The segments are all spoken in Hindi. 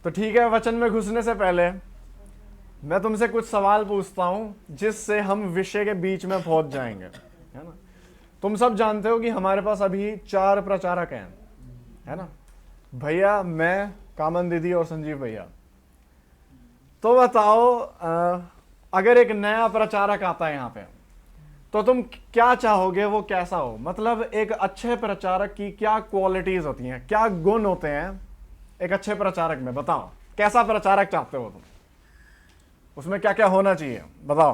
तो ठीक है, वचन में घुसने से पहले मैं तुमसे कुछ सवाल पूछता हूं जिससे हम विषय के बीच में पहुंच जाएंगे, है ना। तुम सब जानते हो कि हमारे पास अभी 4 प्रचारक हैं, है ना, भैया, मैं, कामन दीदी और संजीव भैया। तो बताओ, अगर एक नया प्रचारक आता है यहाँ पे, तो तुम क्या चाहोगे वो कैसा हो? मतलब एक अच्छे प्रचारक की क्या क्वालिटीज होती हैं, क्या गुण होते हैं एक अच्छे प्रचारक में? बताओ, कैसा प्रचारक चाहते हो तुम? उसमें क्या क्या होना चाहिए, बताओ।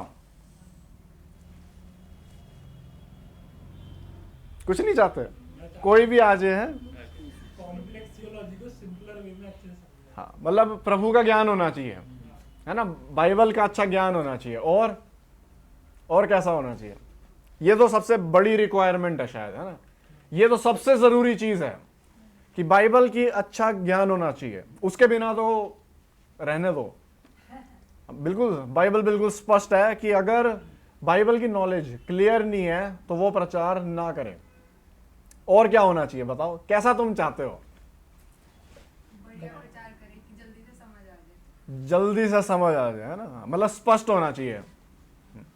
कुछ नहीं चाहते? कोई भी आ जाए है? कॉम्प्लेक्स थियोलॉजी को सिंपलर वे में अच्छे से समझा। हाँ, मतलब प्रभु का ज्ञान होना चाहिए, है ना, बाइबल का अच्छा ज्ञान होना चाहिए। और कैसा होना चाहिए? ये तो सबसे बड़ी रिक्वायरमेंट है शायद, है ना। ये तो सबसे जरूरी चीज है कि बाइबल की अच्छा ज्ञान होना चाहिए। उसके बिना तो रहने दो। बिल्कुल, बाइबल बिल्कुल स्पष्ट है कि अगर बाइबल की नॉलेज क्लियर नहीं है तो वो प्रचार ना करें। और क्या होना चाहिए, बताओ, कैसा तुम चाहते हो? बढ़िया प्रचार करे कि जल्दी से समझ आ जाए। जल्दी से समझ आ जाए, है ना, मतलब स्पष्ट होना चाहिए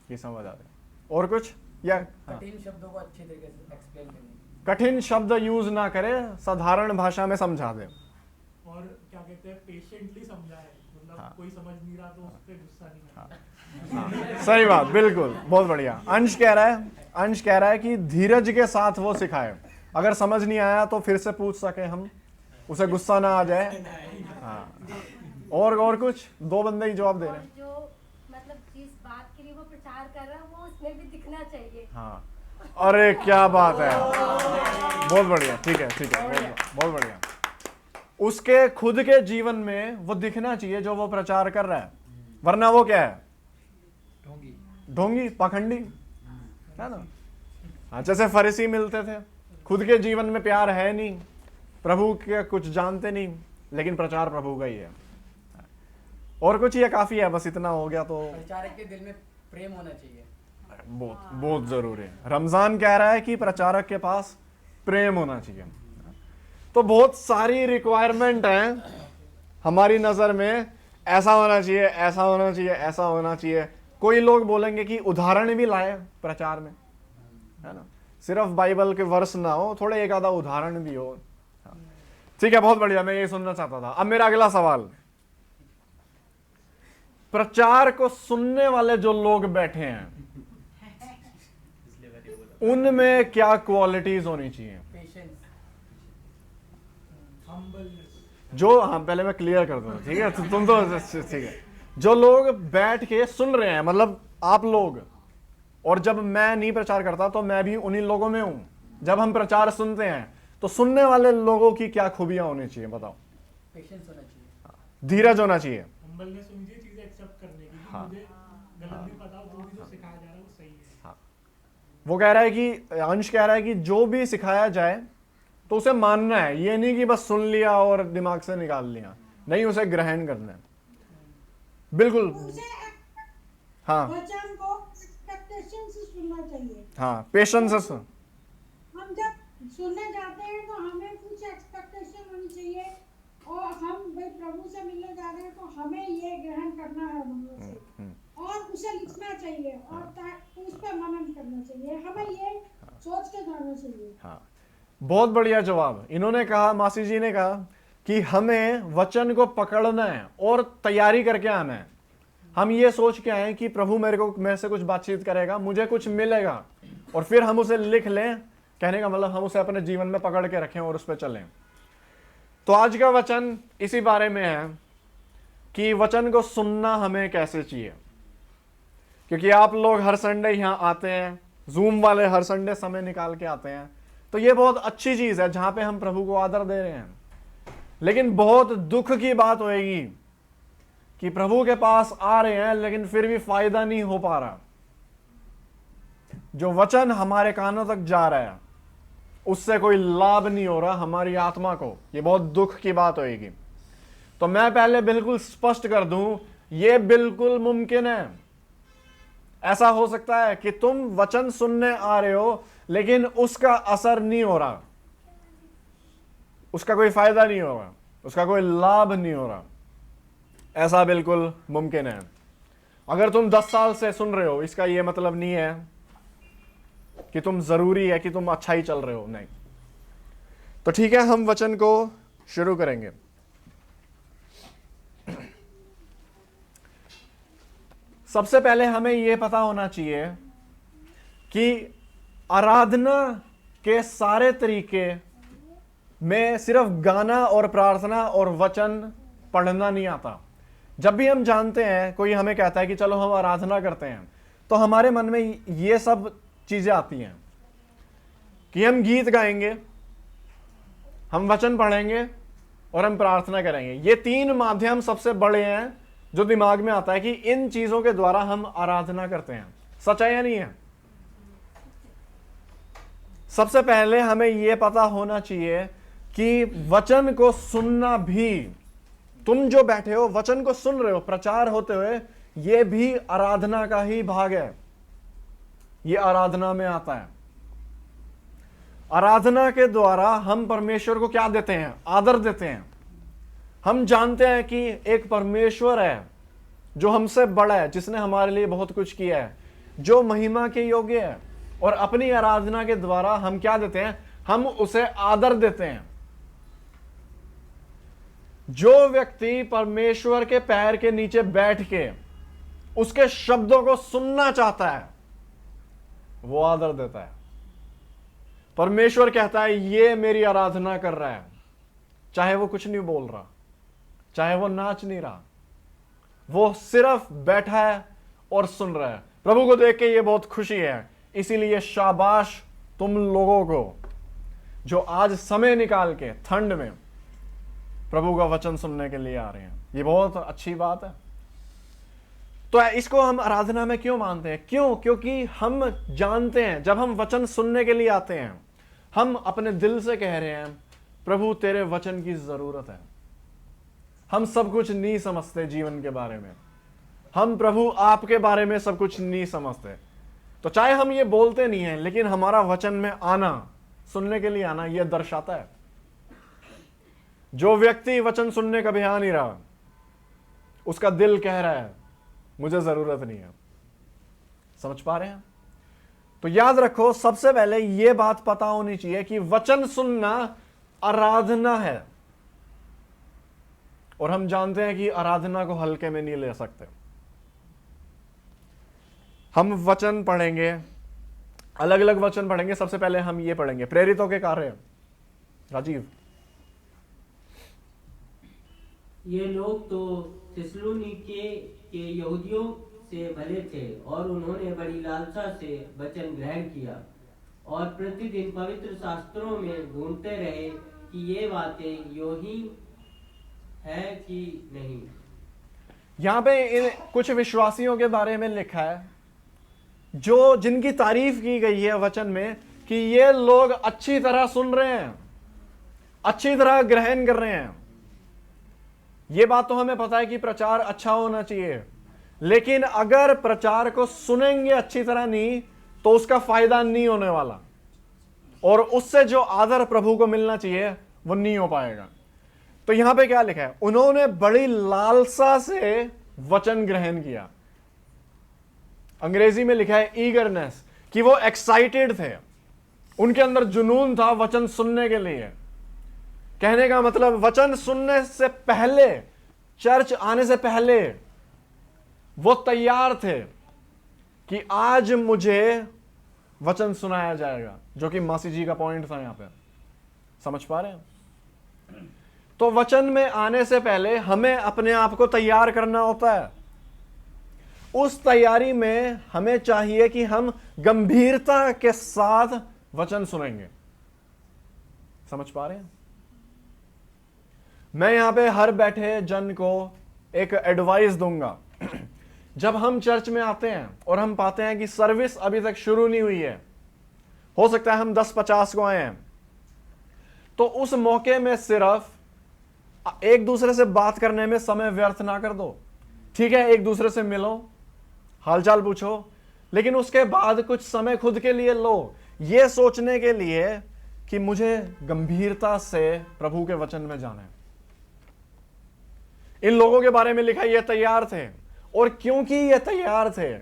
कि समझ आ जाए। और कुछ? या कठिन शब्दों को अच्छे तरीके से एक्सप्लेन करने। कठिन शब्द यूज ना करे, साधारण भाषा में समझा दे। और क्या कहते हैं, पेशेंटली समझाए, मतलब कोई समझ नहीं रहा तो उस पर गुस्सा नहीं करना। सही बात, बिल्कुल, बहुत बढ़िया। अंश कह रहा है कि धीरज के साथ वो सिखाए। अगर समझ नहीं आया तो फिर से पूछ सके हम, उसे गुस्सा ना आ जाए। हाँ, और कुछ? 2 बंदे ही जवाब दे रहे हैं। जो मतलब जिस बात के लिए वो प्रचार कर रहा है वो उसमें भी दिखना चाहिए। हाँ, अरे क्या बात है, बहुत बढ़िया, ठीक है, बहुत बढ़िया। उसके खुद के जीवन में वो दिखना चाहिए जो वो प्रचार कर रहा है, वरना वो क्या है? ढोंगी, पाखंडी, है ना। हाँ, जैसे फरीसी मिलते थे, खुद के जीवन में प्यार है नहीं, प्रभु के कुछ जानते नहीं, लेकिन प्रचार प्रभु का ही है। और कुछ? ये काफी है, बस इतना हो गया तो? प्रचारक के दिल में प्रेम होना चाहिए, बहुत जरूरी है। रमजान कह रहा है कि प्रचारक के पास प्रेम होना चाहिए। तो बहुत सारी रिक्वायरमेंट है हमारी नजर में। ऐसा होना चाहिए, ऐसा होना चाहिए, ऐसा होना चाहिए। कोई लोग बोलेंगे कि उदाहरण भी लाए प्रचार में, है ना, सिर्फ बाइबल के वर्ष ना हो, थोड़े एक आधा उदाहरण भी हो। ठीक है, बहुत बढ़िया, मैं ये सुनना चाहता था। अब मेरा अगला सवाल, प्रचार को सुनने वाले जो लोग बैठे हैं उनमें क्या क्वालिटीज होनी चाहिए? पेशेंस, जो, हाँ, पहले मैं क्लियर कर दूं, ठीक है, तुम तो ठीक है। जो लोग बैठ के सुन रहे हैं, मतलब आप लोग, और जब मैं नहीं प्रचार करता तो मैं भी उन्हीं लोगों में हूं। जब हम प्रचार सुनते हैं तो सुनने वाले लोगों की क्या खूबियां होनी चाहिए, बताओ? पेशेंस होना चाहिए, धीरज होना चाहिए। हम्बलनेस होनी चाहिए चीजें एक्सेप्ट करने की, कि मुझे गलत भी पता हो तो भी जो सिखाया जा रहा है वो सही है। वो कह रहा है कि, अंश कह रहा है कि जो भी सिखाया जाए तो उसे मानना है, ये नहीं कि बस सुन लिया और दिमाग से निकाल लिया, नहीं, उसे ग्रहण करना है। बिल्कुल, हाँ, वचन को एक्सपेक्टेशन से सुनना चाहिए। हाँ, पेशेंस से। हम जब सुनने जाते हैं तो हमें कुछ एक्सपेक्टेशन होनी चाहिए, और हम भाई प्रभु से मिलने जा रहे हैं तो हमें ये ग्रहण करना है मनों से, और उसे लिखना चाहिए, और उस पर मनन करना चाहिए। हमें ये सोच के जाना चाहिए। हाँ, बहुत बढ़िया जवाब। इन्होंने कहा, मासी जी ने कहा कि हमें वचन को पकड़ना है और तैयारी करके आना है। हम ये सोच के आए कि प्रभु मेरे से कुछ बातचीत करेगा, मुझे कुछ मिलेगा, और फिर हम उसे लिख लें। कहने का मतलब हम उसे अपने जीवन में पकड़ के रखें और उस पर चलें। तो आज का वचन इसी बारे में है कि वचन को सुनना हमें कैसे चाहिए। क्योंकि आप लोग हर संडे यहाँ आते हैं, जूम वाले हर संडे समय निकाल के आते हैं, तो ये बहुत अच्छी चीज है जहां पे हम प्रभु को आदर दे रहे हैं। लेकिन बहुत दुख की बात होगी कि प्रभु के पास आ रहे हैं लेकिन फिर भी फायदा नहीं हो पा रहा। जो वचन हमारे कानों तक जा रहा है उससे कोई लाभ नहीं हो रहा हमारी आत्मा को। ये बहुत दुख की बात होगी। तो मैं पहले बिल्कुल स्पष्ट कर दूं, ये बिल्कुल मुमकिन है। ऐसा हो सकता है कि तुम वचन सुनने आ रहे हो लेकिन उसका असर नहीं हो रहा, उसका कोई फायदा नहीं हो रहा, उसका कोई लाभ नहीं हो रहा। ऐसा बिल्कुल मुमकिन है। अगर तुम 10 साल से सुन रहे हो, इसका यह मतलब नहीं है कि तुम जरूरी है कि तुम अच्छा ही चल रहे हो, नहीं। तो ठीक है, हम वचन को शुरू करेंगे। सबसे पहले हमें यह पता होना चाहिए कि आराधना के सारे तरीके में सिर्फ गाना और प्रार्थना और वचन पढ़ना नहीं आता। जब भी हम जानते हैं, कोई हमें कहता है कि चलो हम आराधना करते हैं, तो हमारे मन में ये सब चीजें आती हैं कि हम गीत गाएंगे, हम वचन पढ़ेंगे और हम प्रार्थना करेंगे। ये 3 माध्यम सबसे बड़े हैं जो दिमाग में आता है कि इन चीजों के द्वारा हम आराधना करते हैं। सच है या नहीं है? सबसे पहले हमें यह पता होना चाहिए कि वचन को सुनना भी, तुम जो बैठे हो वचन को सुन रहे हो प्रचार होते हुए, यह भी आराधना का ही भाग है। यह आराधना में आता है। आराधना के द्वारा हम परमेश्वर को क्या देते हैं? आदर देते हैं। हम जानते हैं कि एक परमेश्वर है जो हमसे बड़ा है, जिसने हमारे लिए बहुत कुछ किया है, जो महिमा के योग्य है, और अपनी आराधना के द्वारा हम क्या देते हैं? हम उसे आदर देते हैं। जो व्यक्ति परमेश्वर के पैर के नीचे बैठ के उसके शब्दों को सुनना चाहता है, वो आदर देता है। परमेश्वर कहता है ये मेरी आराधना कर रहा है, चाहे वो कुछ नहीं बोल रहा, चाहे वो नाच नहीं रहा, वो सिर्फ बैठा है और सुन रहा है। प्रभु को देख के ये बहुत खुशी है। इसीलिए शाबाश तुम लोगों को जो आज समय निकाल के ठंड में प्रभु का वचन सुनने के लिए आ रहे हैं। ये बहुत अच्छी बात है। तो इसको हम आराधना में क्यों मानते हैं? क्यों? क्योंकि हम जानते हैं जब हम वचन सुनने के लिए आते हैं, हम अपने दिल से कह रहे हैं प्रभु तेरे वचन की जरूरत है। हम सब कुछ नहीं समझते जीवन के बारे में, हम प्रभु आपके बारे में सब कुछ नहीं समझते। तो चाहे हम ये बोलते नहीं हैं, लेकिन हमारा वचन में आना, सुनने के लिए आना, यह दर्शाता है। जो व्यक्ति वचन सुनने का भी आ नहीं रहा, उसका दिल कह रहा है मुझे जरूरत नहीं है। समझ पा रहे हैं? तो याद रखो, सबसे पहले यह बात पता होनी चाहिए कि वचन सुनना आराधना है। और हम जानते हैं कि आराधना को हल्के में नहीं ले सकते। हम वचन पढ़ेंगे, अलग अलग वचन पढ़ेंगे। सबसे पहले हम ये पढ़ेंगे प्रेरितों के कार्य। राजीव, ये लोग तो थिस्सलुनीके के यहूदियों से भले थे और उन्होंने बड़ी लालसा से वचन ग्रहण किया और प्रतिदिन पवित्र शास्त्रों में ढूंढते रहे कि ये बातें यो ही है कि नहीं। यहां पे इन कुछ विश्वासियों के बारे में लिखा है जो जिनकी तारीफ की गई है वचन में कि ये लोग अच्छी तरह सुन रहे हैं, अच्छी तरह ग्रहण कर रहे हैं। ये बात तो हमें पता है कि प्रचार अच्छा होना चाहिए, लेकिन अगर प्रचार को सुनेंगे अच्छी तरह नहीं तो उसका फायदा नहीं होने वाला, और उससे जो आदर प्रभु को मिलना चाहिए वो नहीं हो पाएगा। तो यहां पे क्या लिखा है? उन्होंने बड़ी लालसा से वचन ग्रहण किया। अंग्रेजी में लिखा है ईगरनेस, कि वो एक्साइटेड थे, उनके अंदर जुनून था वचन सुनने के लिए। कहने का मतलब वचन सुनने से पहले, चर्च आने से पहले वो तैयार थे कि आज मुझे वचन सुनाया जाएगा, जो कि मासी जी का पॉइंट था यहां पे। समझ पा रहे हैं? तो वचन में आने से पहले हमें अपने आप को तैयार करना होता है। उस तैयारी में हमें चाहिए कि हम गंभीरता के साथ वचन सुनेंगे। समझ पा रहे हैं? मैं यहां पे हर बैठे जन को एक एडवाइस दूंगा। जब हम चर्च में आते हैं और हम पाते हैं कि सर्विस अभी तक शुरू नहीं हुई है, हो सकता है हम 10-50 को आए हैं, तो उस मौके में सिर्फ एक दूसरे से बात करने में समय व्यर्थ ना कर दो। ठीक है, एक दूसरे से मिलो, हालचाल पूछो, लेकिन उसके बाद कुछ समय खुद के लिए लो, यह सोचने के लिए कि मुझे गंभीरता से प्रभु के वचन में जाना है। इन लोगों के बारे में लिखा ये तैयार थे। और क्योंकि ये तैयार थे,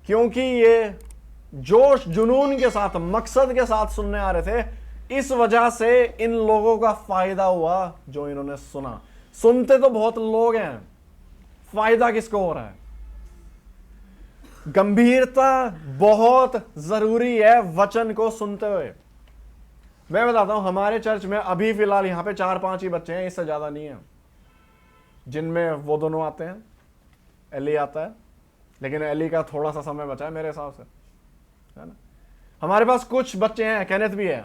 क्योंकि ये जोश जुनून के साथ, मकसद के साथ सुनने आ रहे थे, इस वजह से इन लोगों का फायदा हुआ जो इन्होंने सुना। सुनते तो बहुत लोग हैं, फायदा किसको हो रहा है? गंभीरता बहुत जरूरी है वचन को सुनते हुए। मैं बताता हूं, हमारे चर्च में अभी फिलहाल यहां पे 4-5 ही बच्चे हैं, इससे ज्यादा नहीं है, जिनमें वो दोनों आते हैं, एली आता है, लेकिन एली का थोड़ा सा समय बचा है मेरे हिसाब से, है ना। हमारे पास कुछ बच्चे हैं, केनेथ भी है,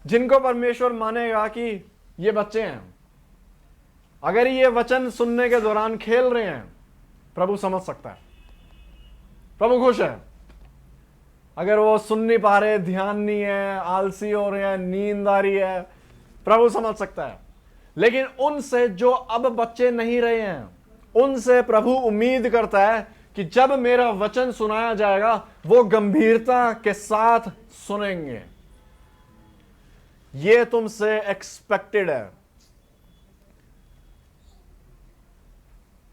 जिनको परमेश्वर मानेगा कि ये बच्चे हैं। अगर ये वचन सुनने के दौरान खेल रहे हैं, प्रभु समझ सकता है, प्रभु खुश है। अगर वो सुन नहीं पा रहे, ध्यान नहीं है, आलसी हो रहे हैं, नींद आ रही है, प्रभु समझ सकता है। लेकिन उनसे जो अब बच्चे नहीं रहे हैं, उनसे प्रभु उम्मीद करता है कि जब मेरा वचन सुनाया जाएगा वो गंभीरता के साथ सुनेंगे। ये तुमसे एक्सपेक्टेड है,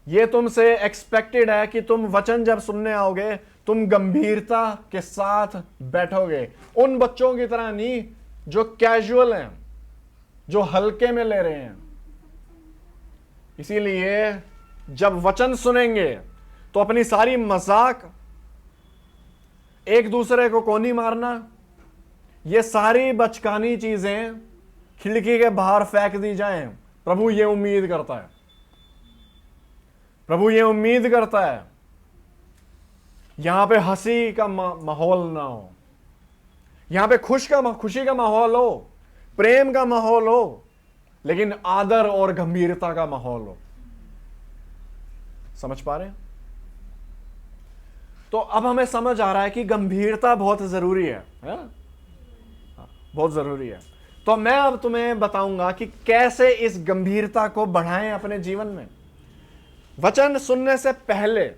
ये तुमसे एक्सपेक्टेड है कि तुम वचन जब सुनने आओगे तुम गंभीरता के साथ बैठोगे। उन बच्चों की तरह नहीं जो कैजुअल हैं, जो हल्के में ले रहे हैं। इसीलिए जब वचन सुनेंगे तो अपनी सारी मजाक, एक दूसरे को कोनी मारना, ये सारी बचकानी चीजें खिड़की के बाहर फेंक दी जाएं। प्रभु ये उम्मीद करता है, प्रभु ये उम्मीद करता है यहां पे हंसी का माहौल ना हो, यहां पे खुशी का माहौल हो, प्रेम का माहौल हो, लेकिन आदर और गंभीरता का माहौल हो। समझ पा रहे हैं? तो अब हमें समझ आ रहा है कि गंभीरता बहुत जरूरी है ना? बहुत जरूरी है। तो मैं अब तुम्हें बताऊंगा कि कैसे इस गंभीरता को बढ़ाएं अपने जीवन में। वचन सुनने से पहले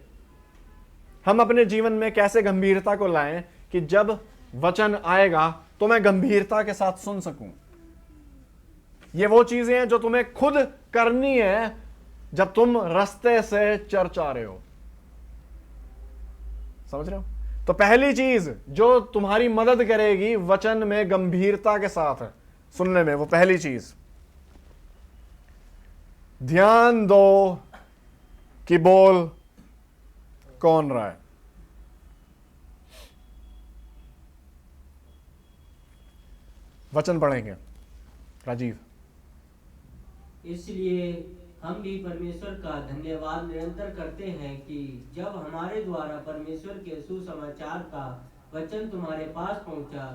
हम अपने जीवन में कैसे गंभीरता को लाएं कि जब वचन आएगा तो मैं गंभीरता के साथ सुन सकूं। ये वो चीजें हैं जो तुम्हें खुद करनी है जब तुम रास्ते से चर्च आ रहे हो। समझ रहे हो? तो पहली चीज जो तुम्हारी मदद करेगी वचन में गंभीरता के साथ सुनने में, वो पहली चीज, ध्यान दो कि बोल कौन रहा है। वचन पढ़ेंगे राजीव। इसलिए हम भी परमेश्वर का धन्यवाद निरंतर करते हैं कि जब हमारे द्वारा परमेश्वर के सुसमाचार का वचन तुम्हारे पास पहुंचा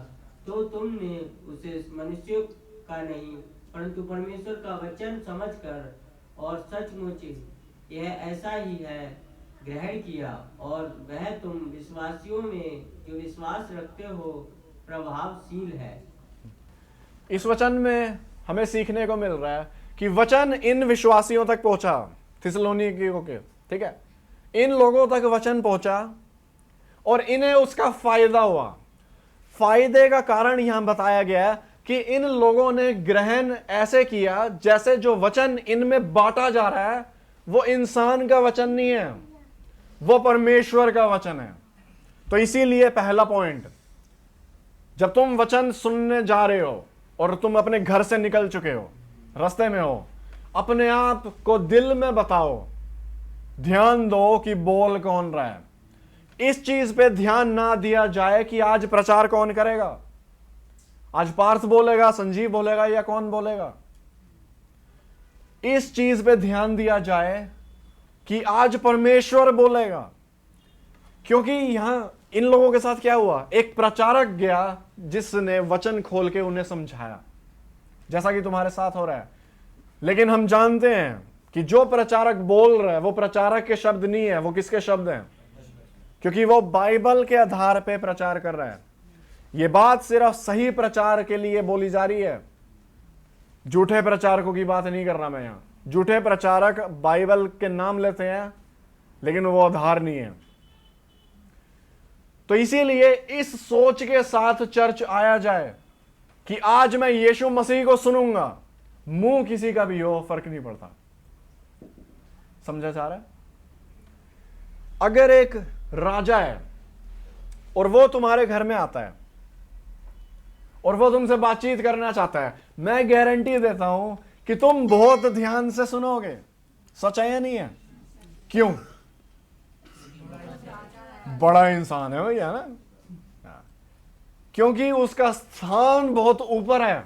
तो तुमने उसे मनुष्यों का नहीं परंतु परमेश्वर का वचन समझकर और सचमुच यह ऐसा ही है ग्रहण किया, और वह तुम विश्वासियों में जो विश्वास रखते हो प्रभावशील है। इस वचन में हमें सीखने को मिल रहा है कि वचन इन विश्वासियों तक पहुंचा, थिस्सलुनीकियों के, ठीक है, इन लोगों तक वचन पहुंचा और इन्हें उसका फायदा हुआ। फायदे का कारण यहां बताया गया है कि इन लोगों ने ग्रहण ऐसे किया जैसे जो वचन इनमें बांटा जा रहा है वो इंसान का वचन नहीं है, वो परमेश्वर का वचन है। तो इसीलिए पहला पॉइंट, जब तुम वचन सुनने जा रहे हो और तुम अपने घर से निकल चुके हो, रास्ते में हो, अपने आप को दिल में बताओ, ध्यान दो कि बोल कौन रहा है। इस चीज पे ध्यान ना दिया जाए कि आज प्रचार कौन करेगा, आज पार्थ बोलेगा, संजीव बोलेगा या कौन बोलेगा। इस चीज पे ध्यान दिया जाए कि आज परमेश्वर बोलेगा। क्योंकि यहां इन लोगों के साथ क्या हुआ, एक प्रचारक गया जिसने वचन खोल के उन्हें समझाया, जैसा कि तुम्हारे साथ हो रहा है। लेकिन हम जानते हैं कि जो प्रचारक बोल रहा है वो प्रचारक के शब्द नहीं है, वो किसके शब्द हैं? क्योंकि वो बाइबल के आधार पे प्रचार कर रहा है। ये बात सिर्फ सही प्रचार के लिए बोली जा रही है, झूठे प्रचारकों की बात नहीं कर रहा मैं यहां। झूठे प्रचारक बाइबल के नाम लेते हैं लेकिन वो आधार नहीं है। तो इसीलिए इस सोच के साथ चर्च आया जाए कि आज मैं यीशु मसीह को सुनूंगा, मुंह किसी का भी हो फर्क नहीं पड़ता। समझा जा रहा है? अगर एक राजा है और वो तुम्हारे घर में आता है और वो तुमसे बातचीत करना चाहता है, मैं गारंटी देता हूं कि तुम बहुत ध्यान से सुनोगे। सच है या नहीं है? क्यों? बड़ा इंसान है भैया ना, क्योंकि उसका स्थान बहुत ऊपर है,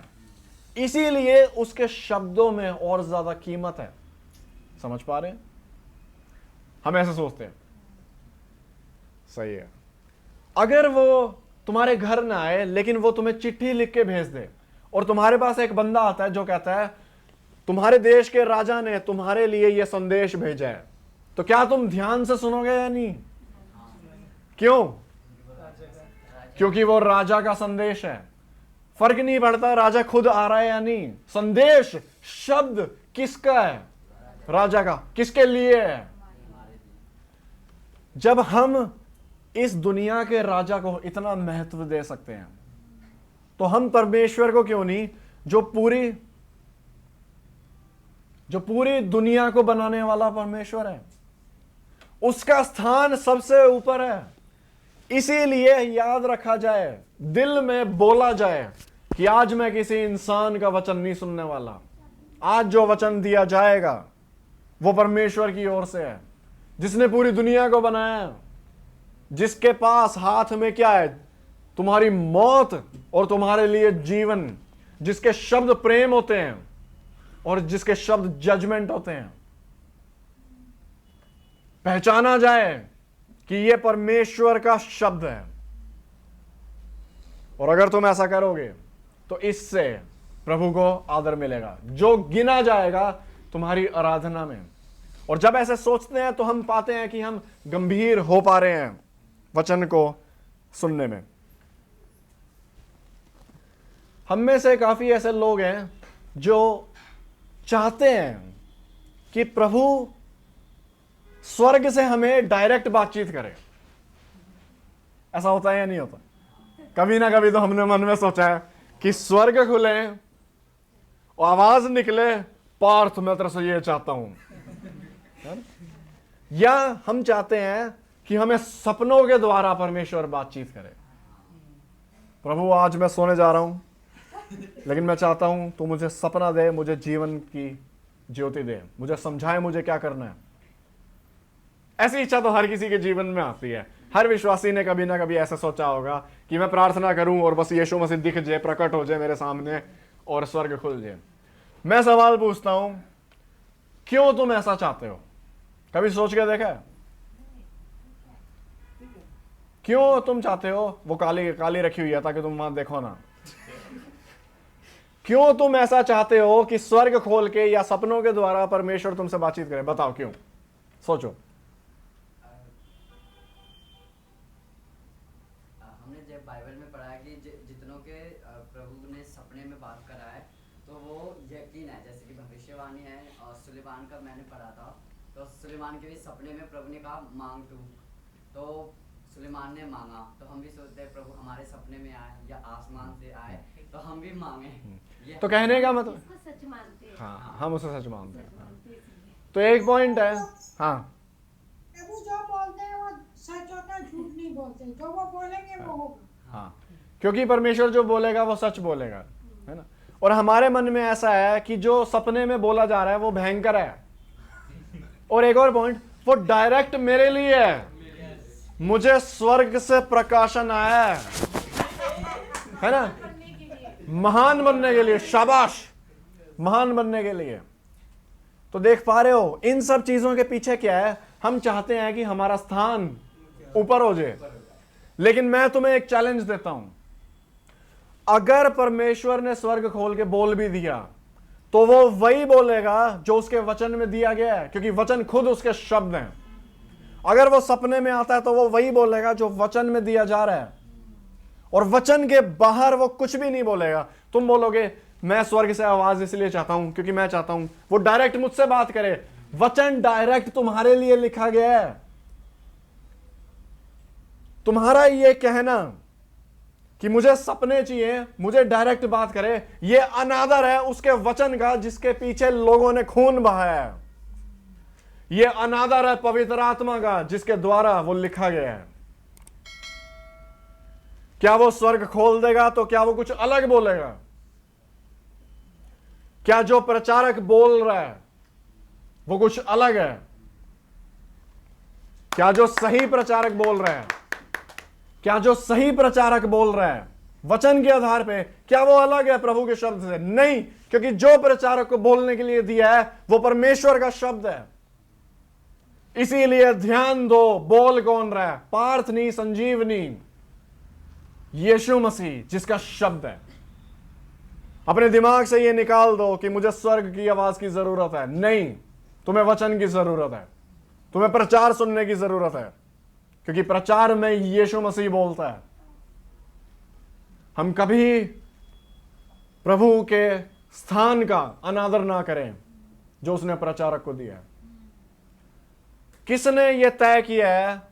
इसीलिए उसके शब्दों में और ज्यादा कीमत है। समझ पा रहे हैं? हम ऐसे सोचते हैं, सही है। अगर वो तुम्हारे घर ना आए लेकिन वो तुम्हें चिट्ठी लिख के भेज दे और तुम्हारे पास एक बंदा आता है जो कहता है तुम्हारे देश के राजा ने तुम्हारे लिए यह संदेश भेजा है, तो क्या तुम ध्यान से सुनोगे या नहीं? क्यों? क्योंकि वो राजा का संदेश है। फर्क नहीं पड़ता राजा खुद आ रहा है या नहीं, संदेश शब्द किसका है? राजा का। किसके लिए है? जब हम इस दुनिया के राजा को इतना महत्व दे सकते हैं तो हम परमेश्वर को क्यों नहीं, जो पूरी दुनिया को बनाने वाला परमेश्वर है, उसका स्थान सबसे ऊपर है। इसीलिए याद रखा जाए, दिल में बोला जाए कि आज मैं किसी इंसान का वचन नहीं सुनने वाला। आज जो वचन दिया जाएगा वो परमेश्वर की ओर से है, जिसने पूरी दुनिया को बनाया है, जिसके पास हाथ में क्या है? तुम्हारी मौत और तुम्हारे लिए जीवन, जिसके शब्द प्रेम होते हैं और जिसके शब्द जजमेंट होते हैं। पहचाना जाए कि यह परमेश्वर का शब्द है, और अगर तुम ऐसा करोगे तो इससे प्रभु को आदर मिलेगा, जो गिना जाएगा तुम्हारी आराधना में। और जब ऐसे सोचते हैं तो हम पाते हैं कि हम गंभीर हो पा रहे हैं वचन को सुनने में। हम में से काफी ऐसे लोग हैं जो चाहते हैं कि प्रभु स्वर्ग से हमें डायरेक्ट बातचीत करे। ऐसा होता है या नहीं होता? कभी ना कभी तो हमने मन में सोचा है कि स्वर्ग खुले और आवाज निकले, पार्थ मैं तेरे से ये चाहता हूं। या हम चाहते हैं कि हमें सपनों के द्वारा परमेश्वर बातचीत करे। प्रभु आज मैं सोने जा रहा हूं, लेकिन मैं चाहता हूं तू मुझे सपना दे, मुझे जीवन की ज्योति दे, मुझे समझाए मुझे क्या करना है। ऐसी इच्छा तो हर किसी के जीवन में आती है। हर विश्वासी ने कभी ना कभी ऐसा सोचा होगा कि मैं प्रार्थना करूं और बस यीशु मसीह दिख जाए, प्रकट हो जाए मेरे सामने और स्वर्ग खुल जाए। मैं सवाल पूछता हूं, क्यों तुम ऐसा चाहते हो? कभी सोच के देखा है? क्यों तुम चाहते हो? वो काली रखी हुई है ताकि तुम वहां देखो ना। क्यों तुम ऐसा चाहते हो कि स्वर्ग खोल के या सपनों के द्वारा परमेश्वर तुमसे बातचीत करे? बताओ क्यों? सोचो। हमने जब बाइबल में पढ़ा है कि जितनों के प्रभु ने सपने में बात करा है, तो वो यकीन है, जैसे कि भविष्यवाणी है। और सुलेमान का मैंने पढ़ा था, तो सुलेमान के भी सपने में प्रभु ने कहा मांग तू, तो सुलेमान ने मांगा। तो हम भी सोचते हैं प्रभु हमारे सपने में आए या आसमान से आए तो हम भी मांगे। तो कहने का मतलब, इसको सच मानते हैं। हाँ, हम उसे सच मानते हैं। तो एक पॉइंट है, हाँ, प्रभु जो बोलते हैं वो सच होता है, झूठ नहीं बोलते। जो वो बोलेंगे वो होगा। हाँ, क्योंकि परमेश्वर जो बोलेगा वो सच बोलेगा, है ना। और हमारे मन में ऐसा है कि जो सपने में बोला जा रहा है वो भयंकर है। और एक और पॉइंट, वो डायरेक्ट मेरे लिए है। मुझे स्वर्ग से प्रकाशन आया है ना, महान बनने के लिए। शाबाश, महान बनने के लिए। तो देख पा रहे हो इन सब चीजों के पीछे क्या है? हम चाहते हैं कि हमारा स्थान ऊपर हो जाए। लेकिन मैं तुम्हें एक चैलेंज देता हूं, अगर परमेश्वर ने स्वर्ग खोल के बोल भी दिया तो वो वही बोलेगा जो उसके वचन में दिया गया है, क्योंकि वचन खुद उसके शब्द हैं। अगर वो सपने में आता है तो वो वही बोलेगा जो वचन में दिया जा रहा है, और वचन के बाहर वो कुछ भी नहीं बोलेगा। तुम बोलोगे मैं स्वर्ग से आवाज इसलिए चाहता हूं क्योंकि मैं चाहता हूं वो डायरेक्ट मुझसे बात करे। वचन डायरेक्ट तुम्हारे लिए लिखा गया है। तुम्हारा ये कहना कि मुझे सपने चाहिए, मुझे डायरेक्ट बात करे, ये अनादर है उसके वचन का जिसके पीछे लोगों ने खून बहाया है। ये अनादर है पवित्र आत्मा का जिसके द्वारा वो लिखा गया है। क्या वो स्वर्ग खोल देगा तो क्या वो कुछ अलग बोलेगा? क्या जो प्रचारक बोल रहा है वो कुछ अलग है? क्या जो सही प्रचारक बोल रहा है, क्या जो सही प्रचारक बोल रहा है वचन के आधार पे, क्या वो अलग है प्रभु के शब्द से? नहीं, क्योंकि जो प्रचारक को बोलने के लिए दिया है वो परमेश्वर का शब्द है। इसीलिए ध्यान दो, बोल कौन रहा है? पार्थ नहीं, संजीवनी, यीशु मसीह जिसका शब्द है। अपने दिमाग से ये निकाल दो कि मुझे स्वर्ग की आवाज की जरूरत है। नहीं, तुम्हें वचन की जरूरत है, तुम्हें प्रचार सुनने की जरूरत है, क्योंकि प्रचार में यीशु मसीह बोलता है। हम कभी प्रभु के स्थान का अनादर ना करें जो उसने प्रचारक को दिया है। किसने यह तय किया है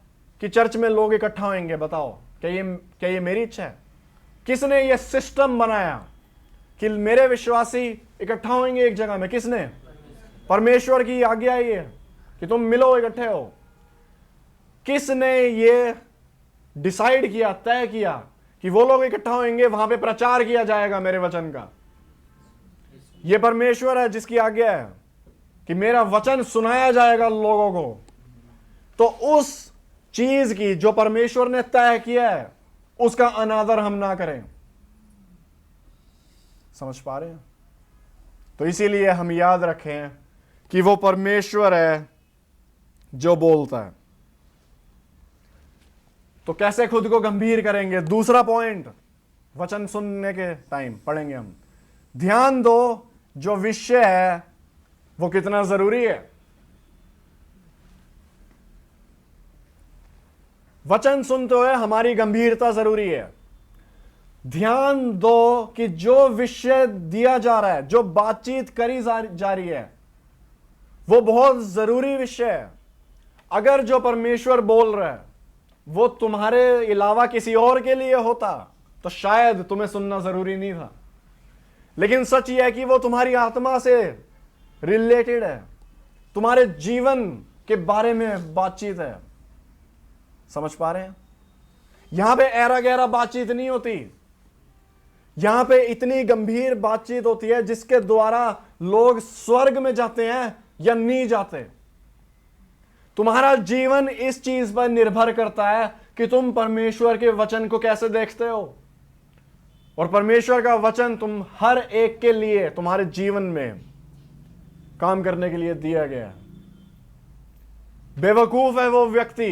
कि चर्च में लोग इकट्ठा होंगे? बताओ, क्या ये मेरी इच्छा है? किसने यह सिस्टम बनाया कि मेरे विश्वासी इकट्ठा होंगे एक जगह में? किसने? परमेश्वर की आज्ञा ही है कि तुम मिलो, इकट्ठे हो। किसने ये डिसाइड किया, तय किया कि वो लोग इकट्ठा होंगे, वहां पे प्रचार किया जाएगा मेरे वचन का? ये परमेश्वर है जिसकी आज्ञा है कि मेरा वचन सुनाया जाएगा लोगों को। तो उस चीज की जो परमेश्वर ने तय किया है उसका अनादर हम ना करें। समझ पा रहे हैं? तो इसीलिए हम याद रखें कि वो परमेश्वर है जो बोलता है। तो कैसे खुद को गंभीर करेंगे? दूसरा पॉइंट वचन सुनने के टाइम पढ़ेंगे हम। ध्यान दो, जो विषय है वो कितना जरूरी है। वचन सुनते हुए हमारी गंभीरता जरूरी है। ध्यान दो कि जो विषय दिया जा रहा है, जो बातचीत करी जा रही है, वो बहुत जरूरी विषय है। अगर जो परमेश्वर बोल रहा है वो तुम्हारे अलावा किसी और के लिए होता तो शायद तुम्हें सुनना जरूरी नहीं था। लेकिन सच यह है कि वो तुम्हारी आत्मा से रिलेटेड है, तुम्हारे जीवन के बारे में बातचीत है। समझ पा रहे हैं? यहां पे ऐरा गहरा बातचीत नहीं होती, यहां पे इतनी गंभीर बातचीत होती है जिसके द्वारा लोग स्वर्ग में जाते हैं या नहीं जाते। तुम्हारा जीवन इस चीज पर निर्भर करता है कि तुम परमेश्वर के वचन को कैसे देखते हो। और परमेश्वर का वचन तुम हर एक के लिए तुम्हारे जीवन में काम करने के लिए दिया गया है। बेवकूफ है वो व्यक्ति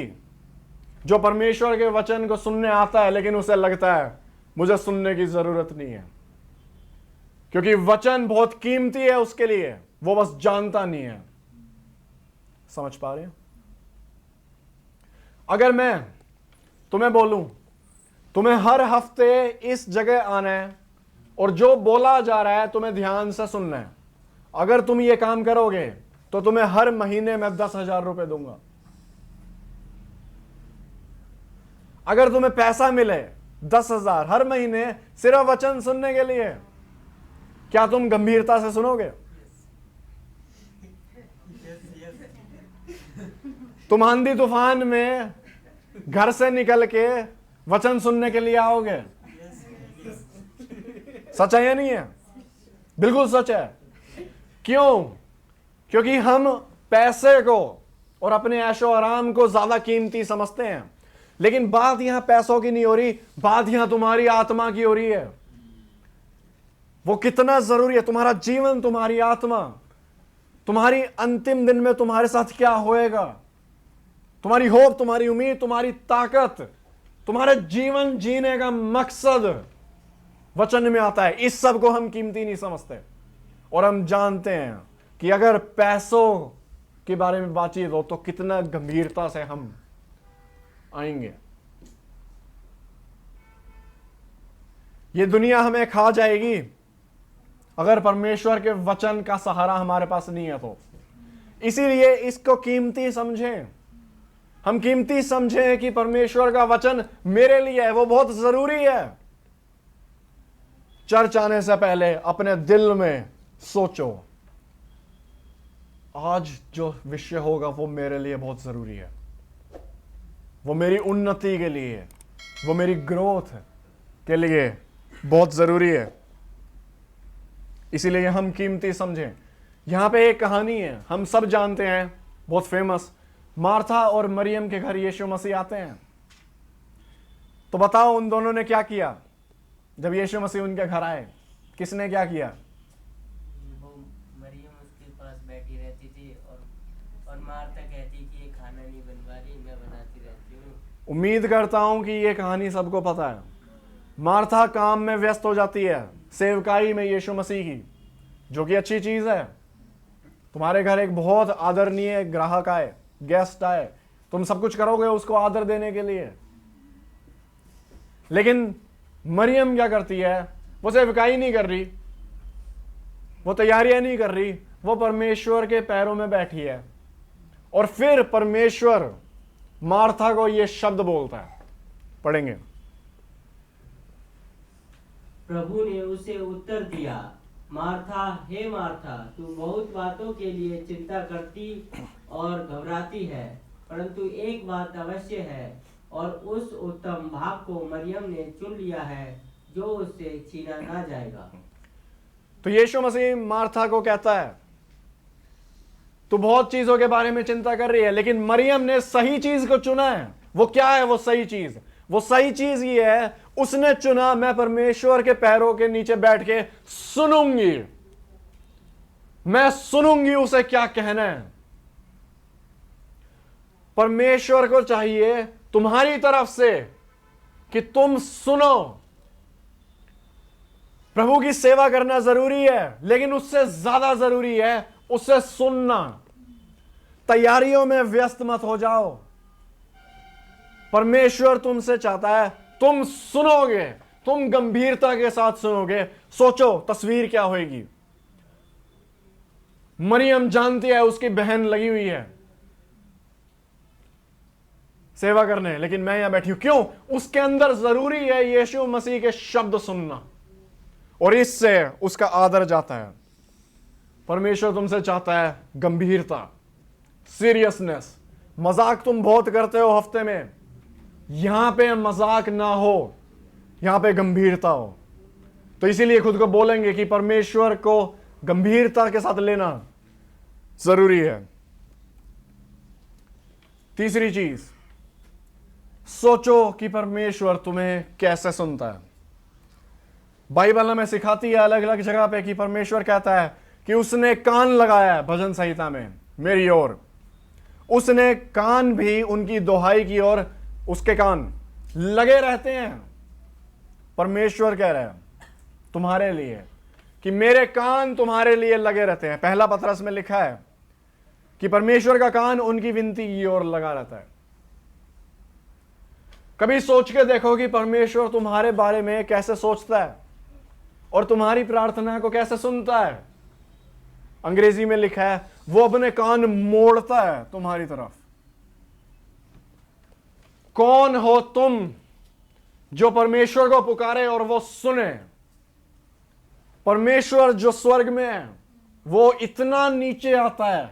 जो परमेश्वर के वचन को सुनने आता है लेकिन उसे लगता है मुझे सुनने की जरूरत नहीं है, क्योंकि वचन बहुत कीमती है उसके लिए, वो बस जानता नहीं है। समझ पा रहे हैं? अगर मैं तुम्हें बोलूं तुम्हें हर हफ्ते इस जगह आना है और जो बोला जा रहा है तुम्हें ध्यान से सुनना है, अगर तुम ये काम करोगे तो तुम्हें हर महीने में 10,000 रुपए दूंगा। अगर तुम्हें पैसा मिले 10,000 हर महीने सिर्फ वचन सुनने के लिए, क्या तुम गंभीरता से सुनोगे? तुम आंधी तूफान में घर से निकल के वचन सुनने के लिए आओगे? सच है या नहीं है? बिल्कुल सच है। क्यों? क्योंकि हम पैसे को और अपने ऐशो आराम को ज्यादा कीमती समझते हैं। लेकिन बात यहां पैसों की नहीं हो रही, बात यहां तुम्हारी आत्मा की हो रही है। वो कितना जरूरी है, तुम्हारा जीवन, तुम्हारी आत्मा, तुम्हारी अंतिम दिन में तुम्हारे साथ क्या होएगा, तुम्हारी होप, तुम्हारी उम्मीद, तुम्हारी ताकत, तुम्हारे जीवन जीने का मकसद वचन में आता है। इस सब को हम कीमती नहीं समझते और हम जानते हैं कि अगर पैसों के बारे में बातचीत हो तो कितना गंभीरता से हम आएंगे। ये दुनिया हमें खा जाएगी अगर परमेश्वर के वचन का सहारा हमारे पास नहीं है तो। इसीलिए इसको कीमती समझें, हम कीमती समझें कि परमेश्वर का वचन मेरे लिए है, वो बहुत जरूरी है। चर्च आने से पहले अपने दिल में सोचो, आज जो विषय होगा वो मेरे लिए बहुत जरूरी है, वो मेरी उन्नति के लिए, वो मेरी ग्रोथ के लिए बहुत जरूरी है। इसीलिए हम कीमती समझें। यहां पे एक कहानी है, हम सब जानते हैं, बहुत फेमस। मार्था और मरियम के घर यीशु मसीह आते हैं। तो बताओ उन दोनों ने क्या किया जब यीशु मसीह उनके घर आए? किसने क्या किया? वो मरियम उसके पास बैठी रहती थी और मार्था कहती कि ये खाना नहीं बनवा रही, मैं बनाती रहती हूँ। उम्मीद करता हूं कि ये कहानी सबको पता है। मार्था काम में व्यस्त हो जाती है, सेवकाई में यीशु मसीह की, जो कि अच्छी चीज है। तुम्हारे घर एक बहुत आदरणीय ग्राहक आए, गेस्ट आए, तुम सब कुछ करोगे उसको आदर देने के लिए। लेकिन मरियम क्या करती है? वो सेवकाई नहीं कर रही, वो तैयारियां नहीं कर रही, वो परमेश्वर के पैरों में बैठी है। और फिर परमेश्वर मार्था को ये शब्द बोलता है, पढ़ेंगे। प्रभु ने उसे उत्तर दिया, मार्था, हे मार्था, तू बहुत बातों के लिए चिंता करती और घबराती है, परंतु एक बात अवश्य है और उस उत्तम भाग को मरियम ने चुन लिया है जो उससे छीना ना जाएगा। तो यीशु मसीह मार्था को कहता है, तू बहुत चीजों के बारे में चिंता कर रही है, लेकिन मरियम ने सही चीज को चुना है। वो क्या है वो सही चीज? वो सही चीज ये है, उसने चुना, मैं परमेश्वर के पैरों के नीचे बैठ के सुनूंगी, मैं सुनूंगी उसे क्या कहना है। परमेश्वर को चाहिए तुम्हारी तरफ से कि तुम सुनो। प्रभु की सेवा करना जरूरी है, लेकिन उससे ज्यादा जरूरी है उसे सुनना। तैयारियों में व्यस्त मत हो जाओ। परमेश्वर तुमसे चाहता है तुम सुनोगे, तुम गंभीरता के साथ सुनोगे। सोचो तस्वीर क्या होगी। मरियम जानती है उसकी बहन लगी हुई है सेवा करने, लेकिन मैं यहां बैठी हूं। क्यों? उसके अंदर जरूरी है यीशु मसीह के शब्द सुनना, और इससे उसका आदर जाता है। परमेश्वर तुमसे चाहता है गंभीरता, सीरियसनेस। मजाक तुम बहुत करते हो हफ्ते में, यहां पे मजाक ना हो, यहां पे गंभीरता हो। तो इसीलिए खुद को बोलेंगे कि परमेश्वर को गंभीरता के साथ लेना जरूरी है। तीसरी चीज, सोचो कि परमेश्वर तुम्हें कैसे सुनता है। बाइबल हमें सिखाती है अलग अलग जगह पे कि परमेश्वर कहता है कि उसने कान लगाया है, भजन संहिता में, मेरी ओर। उसने कान भी उनकी दोहाई की ओर, उसके कान लगे रहते हैं। परमेश्वर कह रहा है तुम्हारे लिए कि मेरे कान तुम्हारे लिए लगे रहते हैं। पहला पतरस में लिखा है कि परमेश्वर का कान उनकी विनती की ओर लगा रहता है। कभी सोच के देखो कि परमेश्वर तुम्हारे बारे में कैसे सोचता है और तुम्हारी प्रार्थना को कैसे सुनता है। अंग्रेजी में लिखा है वो अपने कान मोड़ता है तुम्हारी तरफ। कौन हो तुम जो परमेश्वर को पुकारे और वो सुने? परमेश्वर जो स्वर्ग में है वो इतना नीचे आता है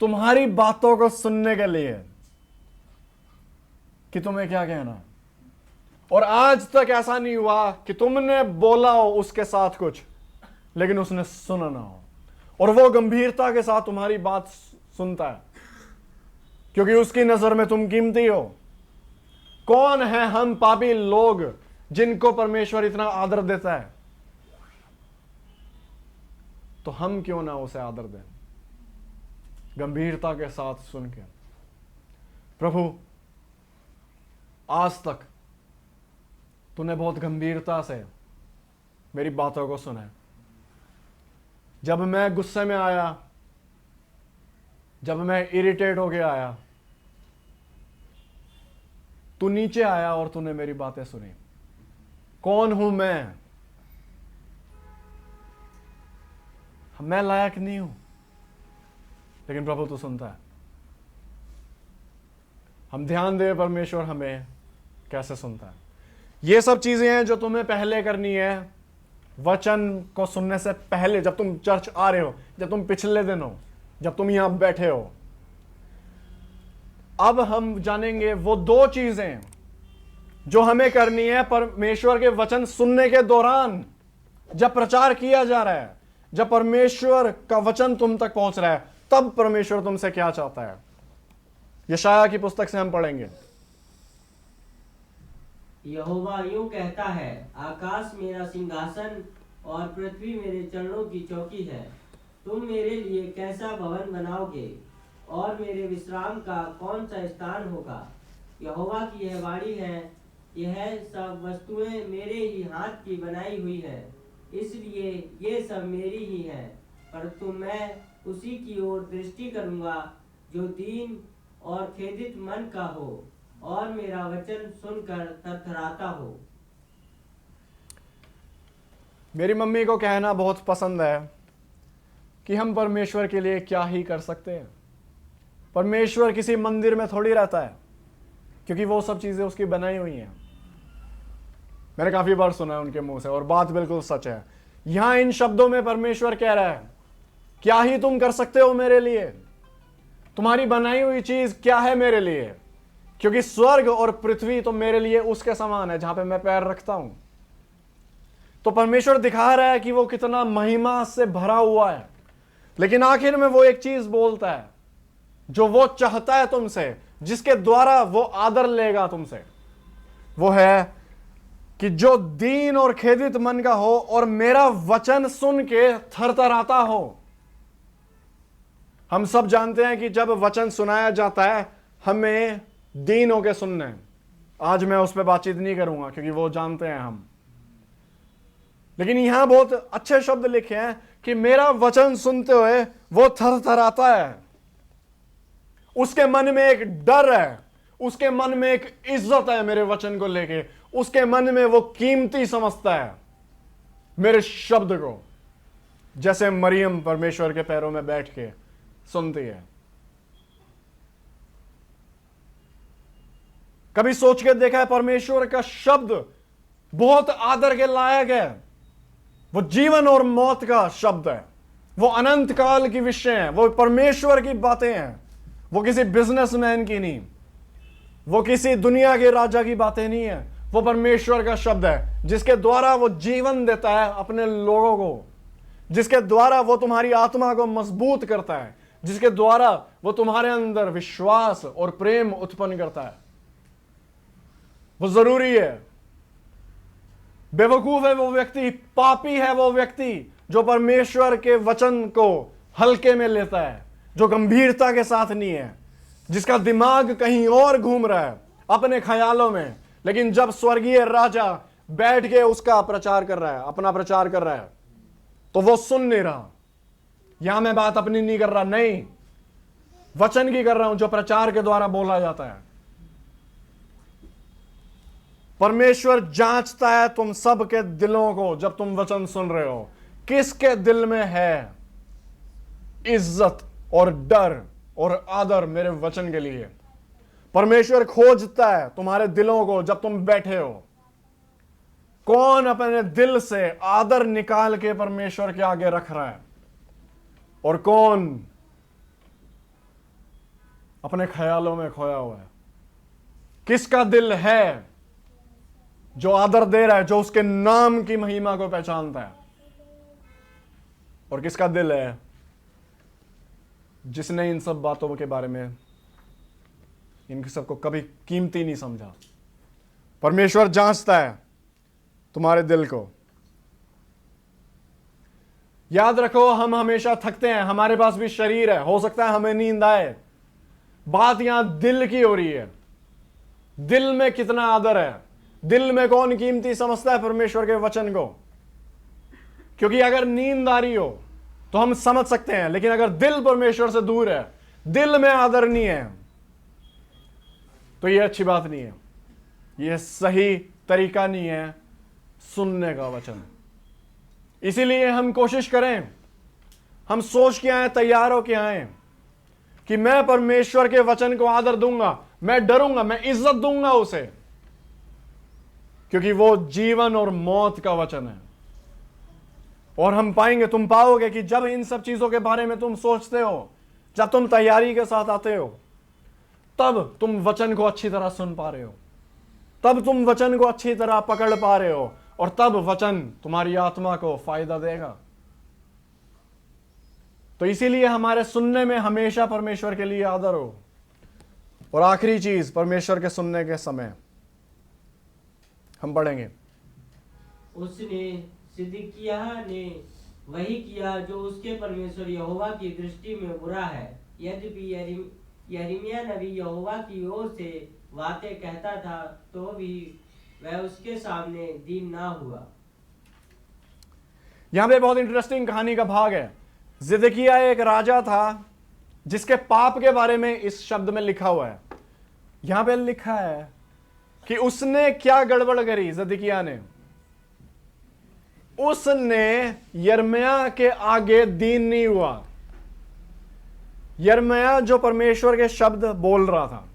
तुम्हारी बातों को सुनने के लिए कि तुम्हें क्या कहना है। और आज तक ऐसा नहीं हुआ कि तुमने बोला हो उसके साथ कुछ, लेकिन उसने सुना ना हो। और वो गंभीरता के साथ तुम्हारी बात सुनता है, क्योंकि उसकी नजर में तुम कीमती हो। कौन है हम पापी लोग जिनको परमेश्वर इतना आदर देता है? तो हम क्यों ना उसे आदर दें गंभीरता के साथ सुन के। प्रभु, आज तक तूने बहुत गंभीरता से मेरी बातों को सुना है। जब मैं गुस्से में आया, जब मैं इरिटेट हो गया आया, तू नीचे आया और तूने मेरी बातें सुनी। कौन हूं मैं लायक नहीं हूं, लेकिन प्रभु तू सुनता है। हम ध्यान दें परमेश्वर हमें कैसे सुनता है। ये सब चीजें हैं जो तुम्हें पहले करनी है वचन को सुनने से पहले। जब तुम चर्च आ रहे हो, जब तुम पिछले दिन हो, जब तुम यहां बैठे हो। अब हम जानेंगे वो दो चीजें जो हमें करनी है परमेश्वर के वचन सुनने के दौरान, जब प्रचार किया जा रहा है, जब परमेश्वर का वचन तुम तक पहुंच रहा है, तब परमेश्वर तुमसे क्या चाहता है। यशाया की पुस्तक से हम पढ़ेंगे। यहोवा यूं कहता है, आकाश मेरा सिंहासन और पृथ्वी मेरे चरणों की चौकी है। तुम मेरे लिए कैसा भवन बनाओगे और मेरे विश्राम का कौन सा स्थान होगा। यहोवा की यह वाणी है, यह सब वस्तुएं मेरे ही हाथ की बनाई हुई है, इसलिए ये सब मेरी ही है। परंतु मैं उसी की ओर दृष्टि करूंगा जो दीन और खेदित मन का हो और मेरा वचन सुनकर थरथराता हो। मेरी मम्मी को कहना बहुत पसंद है कि हम परमेश्वर के लिए क्या ही कर सकते हैं। परमेश्वर किसी मंदिर में थोड़ी रहता है, क्योंकि वो सब चीजें उसकी बनाई हुई हैं। मैंने काफी बार सुना है उनके मुंह से, और बात बिल्कुल सच है। यहां इन शब्दों में परमेश्वर कह रहा है, क्या ही तुम कर सकते हो मेरे लिए, तुम्हारी बनाई हुई चीज क्या है मेरे लिए, क्योंकि स्वर्ग और पृथ्वी तो मेरे लिए उसके समान है जहां पे मैं पैर रखता हूं। तो परमेश्वर दिखा रहा है कि वो कितना महिमा से भरा हुआ है, लेकिन आखिर में वो एक चीज बोलता है जो वो चाहता है तुमसे, जिसके द्वारा वो आदर लेगा तुमसे। वो है कि जो दीन और खेदित मन का हो और मेरा वचन सुन के थरथराता हो। हम सब जानते हैं कि जब वचन सुनाया जाता है हमें दीन होके सुनना है। आज मैं उस पर बातचीत नहीं करूंगा क्योंकि वो जानते हैं हम, लेकिन यहां बहुत अच्छे शब्द लिखे हैं कि मेरा वचन सुनते हुए वो थरथराता है। उसके मन में एक डर है, उसके मन में एक इज्जत है मेरे वचन को लेके, उसके मन में वो कीमती समझता है मेरे शब्द को, जैसे मरियम परमेश्वर के पैरों में बैठ के सुनती है। कभी सोच के देखा है परमेश्वर का शब्द बहुत आदर के लायक है। वो जीवन और मौत का शब्द है, वो अनंत काल की विषय है, वो परमेश्वर की बातें हैं, वो किसी बिजनेसमैन की नहीं, वो किसी दुनिया के राजा की बातें नहीं है। वो परमेश्वर का शब्द है जिसके द्वारा वो जीवन देता है अपने लोगों को, जिसके द्वारा वो तुम्हारी आत्मा को मजबूत करता है, जिसके द्वारा वो तुम्हारे अंदर विश्वास और प्रेम उत्पन्न करता है। वो जरूरी है। बेवकूफ है वो व्यक्ति, पापी है वो व्यक्ति जो परमेश्वर के वचन को हल्के में लेता है, जो गंभीरता के साथ नहीं है, जिसका दिमाग कहीं और घूम रहा है अपने ख्यालों में। लेकिन जब स्वर्गीय राजा बैठ के उसका प्रचार कर रहा है, अपना प्रचार कर रहा है, तो वो सुन नहीं रहा। यहां मैं बात अपनी नहीं कर रहा, नहीं, वचन की कर रहा हूं जो प्रचार के द्वारा बोला जाता है। परमेश्वर जांचता है तुम सब के दिलों को जब तुम वचन सुन रहे हो, किसके दिल में है इज्जत और डर और आदर मेरे वचन के लिए। परमेश्वर खोजता है तुम्हारे दिलों को जब तुम बैठे हो, कौन अपने दिल से आदर निकाल के परमेश्वर के आगे रख रहा है और कौन अपने ख्यालों में खोया हुआ है। किसका दिल है जो आदर दे रहा है, जो उसके नाम की महिमा को पहचानता है, और किसका दिल है जिसने इन सब बातों के बारे में, इन सबको कभी कीमती नहीं समझा। परमेश्वर जांचता है तुम्हारे दिल को। याद रखो, हम हमेशा थकते हैं, हमारे पास भी शरीर है, हो सकता है हमें नींद आए। बात यहां दिल की हो रही है। दिल में कितना आदर है, दिल में कौन कीमती समझता है परमेश्वर के वचन को। क्योंकि अगर नींद आ रही हो तो हम समझ सकते हैं, लेकिन अगर दिल परमेश्वर से दूर है, दिल में आदर नहीं है, तो यह अच्छी बात नहीं है, यह सही तरीका नहीं है सुनने का वचन। इसीलिए हम कोशिश करें, हम सोच के आए, तैयार हो के आए कि मैं परमेश्वर के वचन को आदर दूंगा, मैं डरूंगा, मैं इज्जत दूंगा उसे, क्योंकि वो जीवन और मौत का वचन है। और हम पाएंगे, तुम पाओगे कि जब इन सब चीजों के बारे में तुम सोचते हो, जब तुम तैयारी के साथ आते हो, तब तुम वचन को अच्छी तरह सुन पा रहे हो, तब तुम वचन को अच्छी तरह पकड़ पा रहे हो, और तब वचन तुम्हारी आत्मा को फायदा देगा। तो इसीलिए हमारे सुनने में हमेशा परमेश्वर के लिए आदर हो। और आखिरी चीज, परमेश्वर के सुनने के समय हम पढ़ेंगे, उसने सिदकिय्याह ने वही किया जो उसके परमेश्वर यहोवा की दृष्टि में बुरा है। यद्यपि यिर्मयाह नबी यहोवा की ओर से बातें कहता था, तो भी वह उसके सामने दीन ना हुआ। यहां पे बहुत इंटरेस्टिंग कहानी का भाग है। सिदकिय्याह एक राजा था जिसके पाप के बारे में इस शब्द में लिखा हुआ है। यहां पे लिखा है कि उसने क्या गड़बड़ करी। सिदकिय्याह ने, उसने यिर्मयाह के आगे दीन नहीं हुआ। यिर्मयाह जो परमेश्वर के शब्द बोल रहा था,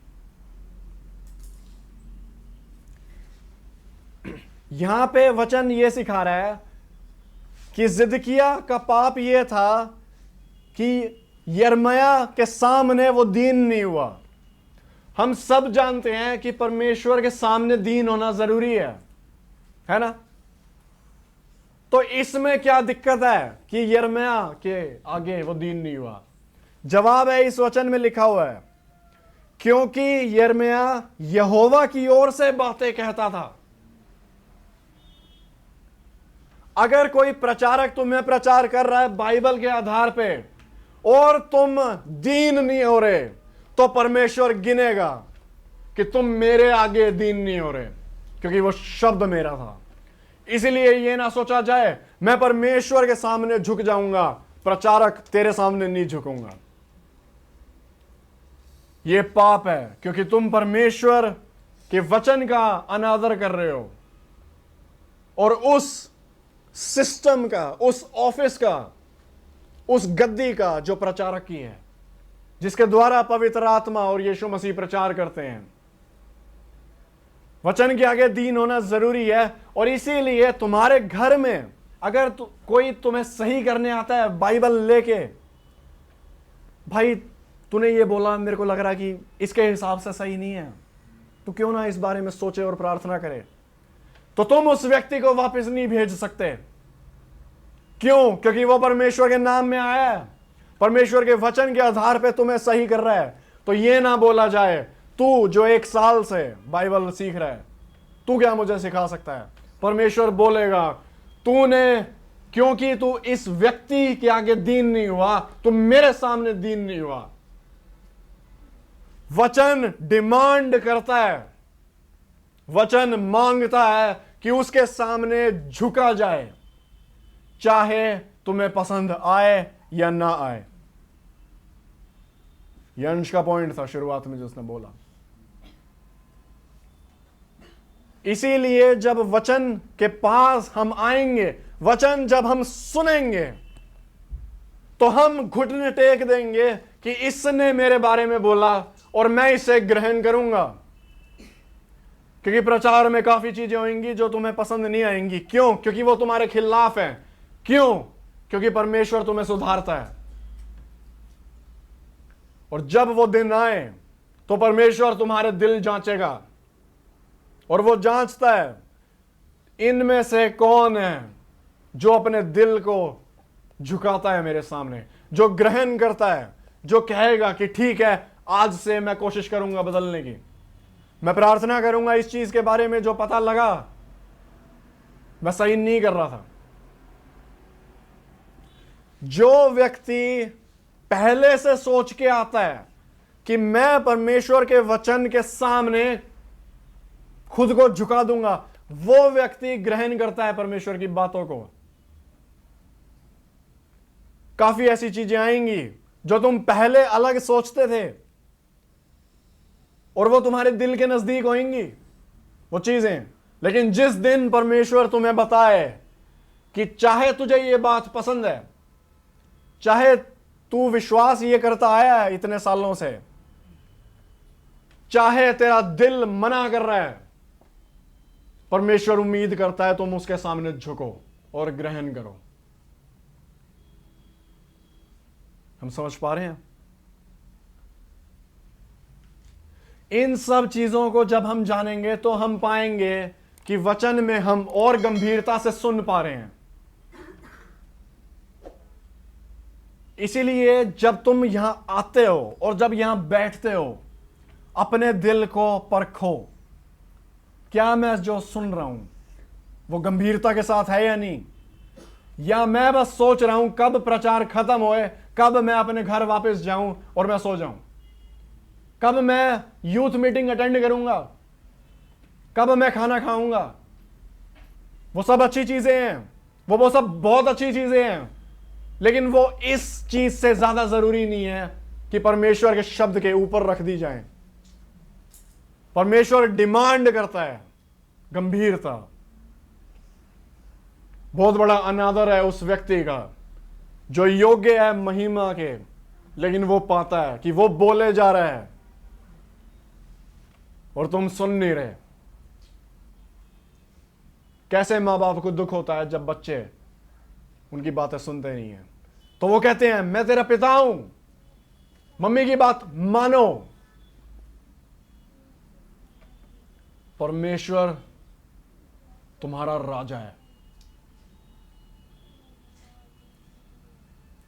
यहां पे वचन ये सिखा रहा है कि सिदकिय्याह का पाप यह था कि यिर्मयाह के सामने वो दीन नहीं हुआ। हम सब जानते हैं कि परमेश्वर के सामने दीन होना जरूरी है ना? तो इसमें क्या दिक्कत है कि यिर्मयाह के आगे वो दीन नहीं हुआ? जवाब है इस वचन में लिखा हुआ है, क्योंकि यिर्मयाह यहोवा की ओर से बातें कहता था। अगर कोई प्रचारक तुम्हें प्रचार कर रहा है बाइबल के आधार पे और तुम दीन नहीं हो रहे, तो परमेश्वर गिनेगा कि तुम मेरे आगे दीन नहीं हो रहे, क्योंकि वो शब्द मेरा था। इसलिए ये ना सोचा जाए मैं परमेश्वर के सामने झुक जाऊंगा, प्रचारक तेरे सामने नहीं झुकूंगा। ये पाप है, क्योंकि तुम परमेश्वर के वचन का अनादर कर रहे हो और उस सिस्टम का, उस ऑफिस का, उस गद्दी का जो प्रचारक की है, जिसके द्वारा पवित्र आत्मा और यीशु मसीह प्रचार करते हैं। वचन के आगे दीन होना जरूरी है। और इसीलिए तुम्हारे घर में अगर कोई तुम्हें सही करने आता है बाइबल लेके, भाई तूने ये बोला, मेरे को लग रहा है कि इसके हिसाब से सही नहीं है, तो क्यों ना इस बारे में सोचे और प्रार्थना करे, तो तुम उस व्यक्ति को वापस नहीं भेज सकते। क्यों? क्योंकि वो परमेश्वर के नाम में आया है, परमेश्वर के वचन के आधार पे तुम्हें सही कर रहा है। तो ये ना बोला जाए, तू जो 1 साल से बाइबल सीख रहा है, तू क्या मुझे सिखा सकता है? परमेश्वर बोलेगा, तूने, क्योंकि तू इस व्यक्ति के आगे दीन नहीं हुआ, तू मेरे सामने दीन नहीं हुआ। वचन डिमांड करता है, वचन मांगता है कि उसके सामने झुका जाए, चाहे तुम्हें पसंद आए या ना आए। यह अंश का पॉइंट था शुरुआत में जो उसने बोला। इसीलिए जब वचन के पास हम आएंगे, वचन जब हम सुनेंगे, तो हम घुटने टेक देंगे कि इसने मेरे बारे में बोला और मैं इसे ग्रहण करूंगा। क्योंकि प्रचार में काफी चीजें होंगी जो तुम्हें पसंद नहीं आएंगी। क्यों? क्योंकि वो तुम्हारे खिलाफ है। क्यों? क्योंकि परमेश्वर तुम्हें सुधारता है। और जब वो दिन आए तो परमेश्वर तुम्हारे दिल जांचेगा, और वो जांचता है इनमें से कौन है जो अपने दिल को झुकाता है मेरे सामने, जो ग्रहण करता है, जो कहेगा कि ठीक है, आज से मैं कोशिश करूंगा बदलने की, मैं प्रार्थना करूंगा इस चीज के बारे में जो पता लगा मैं सही नहीं कर रहा था। जो व्यक्ति पहले से सोच के आता है कि मैं परमेश्वर के वचन के सामने खुद को झुका दूंगा, वो व्यक्ति ग्रहण करता है परमेश्वर की बातों को। काफी ऐसी चीजें आएंगी जो तुम पहले अलग सोचते थे और वो तुम्हारे दिल के नजदीक होंगी वो चीजें, लेकिन जिस दिन परमेश्वर तुम्हें बताए कि चाहे तुझे ये बात पसंद है, चाहे तू विश्वास ये करता आया है इतने सालों से, चाहे तेरा दिल मना कर रहा है, परमेश्वर उम्मीद करता है तुम उसके सामने झुको और ग्रहण करो। हम समझ पा रहे हैं? इन सब चीजों को जब हम जानेंगे तो हम पाएंगे कि वचन में हम और गंभीरता से सुन पा रहे हैं। इसीलिए जब तुम यहां आते हो और जब यहां बैठते हो, अपने दिल को परखो, क्या मैं जो सुन रहा हूं वो गंभीरता के साथ है या नहीं, या मैं बस सोच रहा हूं कब प्रचार खत्म होए, कब मैं अपने घर वापस जाऊं और मैं सो जाऊं, कब मैं यूथ मीटिंग अटेंड करूंगा, कब मैं खाना खाऊंगा। वो सब अच्छी चीजें हैं, वो सब बहुत अच्छी चीजें हैं, लेकिन वो इस चीज से ज्यादा जरूरी नहीं है कि परमेश्वर के शब्द के ऊपर रख दी जाए। परमेश्वर डिमांड करता है गंभीरता। बहुत बड़ा अनादर है उस व्यक्ति का जो योग्य है महिमा के, लेकिन वो पाता है कि वो बोले जा रहा है और तुम सुन नहीं रहे। कैसे मां बाप को दुख होता है जब बच्चे उनकी बातें सुनते नहीं है, तो वो कहते हैं मैं तेरा पिता हूं, मम्मी की बात मानो। परमेश्वर तुम्हारा राजा है,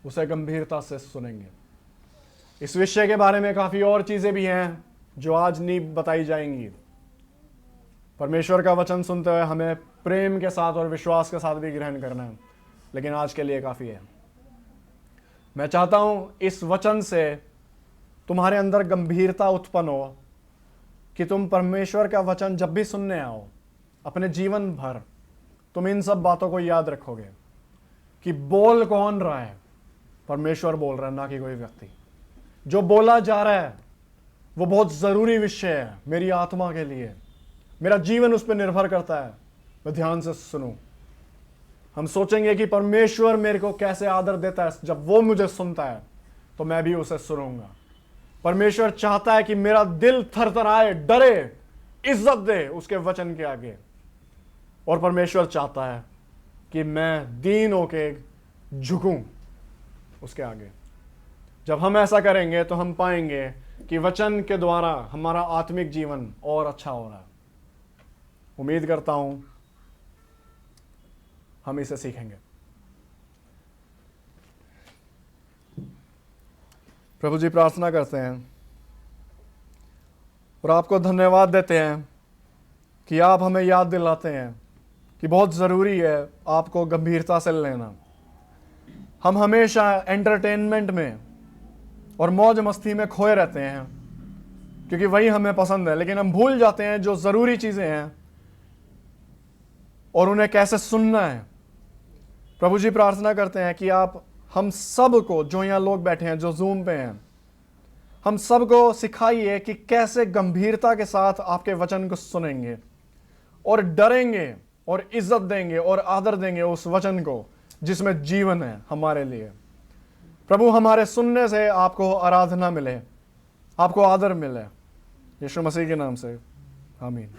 उसे गंभीरता से सुनेंगे। इस विषय के बारे में काफी और चीजें भी हैं जो आज नहीं बताई जाएंगी। परमेश्वर का वचन सुनते हुए हमें प्रेम के साथ और विश्वास के साथ भी ग्रहण करना है, लेकिन आज के लिए काफी है। मैं चाहता हूं इस वचन से तुम्हारे अंदर गंभीरता उत्पन्न हो कि तुम परमेश्वर का वचन जब भी सुनने आओ, अपने जीवन भर तुम इन सब बातों को याद रखोगे कि बोल कौन रहा है। परमेश्वर बोल रहा है, ना कि कोई व्यक्ति। जो बोला जा रहा है वो बहुत जरूरी विषय है मेरी आत्मा के लिए, मेरा जीवन उस पर निर्भर करता है। मैं ध्यान से सुनूं। हम सोचेंगे कि परमेश्वर मेरे को कैसे आदर देता है। जब वो मुझे सुनता है तो मैं भी उसे सुनूंगा। परमेश्वर चाहता है कि मेरा दिल थरथराए, डरे, इज्जत दे उसके वचन के आगे। और परमेश्वर चाहता है कि मैं दीन होके झुकूं उसके आगे। जब हम ऐसा करेंगे तो हम पाएंगे कि वचन के द्वारा हमारा आत्मिक जीवन और अच्छा हो रहा है। उम्मीद करता हूं हम इसे सीखेंगे। प्रभु जी, प्रार्थना करते हैं और आपको धन्यवाद देते हैं कि आप हमें याद दिलाते हैं कि बहुत ज़रूरी है आपको गंभीरता से लेना। हम हमेशा एंटरटेनमेंट में और मौज मस्ती में खोए रहते हैं क्योंकि वही हमें पसंद है, लेकिन हम भूल जाते हैं जो ज़रूरी चीज़ें हैं और उन्हें कैसे सुनना है। प्रभु जी, प्रार्थना करते हैं कि आप हम सब को, जो यहाँ लोग बैठे हैं, जो जूम पे हैं, हम सब को सिखाइए कि कैसे गंभीरता के साथ आपके वचन को सुनेंगे और डरेंगे और इज्जत देंगे और आदर देंगे उस वचन को जिसमें जीवन है हमारे लिए। प्रभु, हमारे सुनने से आपको आराधना मिले, आपको आदर मिले। यीशु मसीह के नाम से आमीन।